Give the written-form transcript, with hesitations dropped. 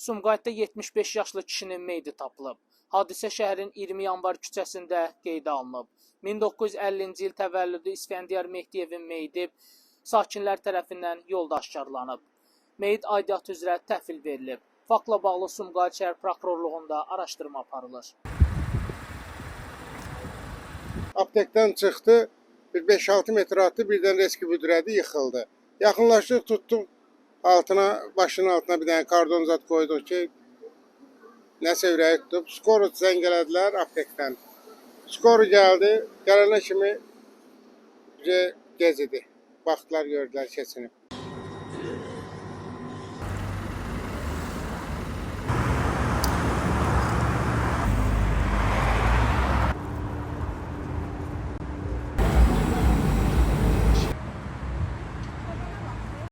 Sumqayıtda 75 yaşlı kişinin meyidi tapılıb. Hadisə şəhərin 20 yanvar küçəsində qeydə alınıb. 1950-ci il təvəllüdlü İsfəndiyar Mehdiyevin meyidi sakinlər tərəfindən yolda aşkarlanıb. Meyid aidiyyatı üzrə təhvil verilib. Faktla bağlı Sumqayıt şəhər prokurorluğunda araşdırma aparılır. Aptekdən çıxdı, bir 5-6 metr atdı, birdən reski büdrədi, yıxıldı. Yaxınlaşdıq, tutduq altına, başının altına bir dənə kardon zat qoyduq ki, nəsə ürəyi tutub. Skoru zəng elədilər aptekdən. Skoru gəldi, gələnə kimi gec idi. Baxdılar, gördülər, keçinib.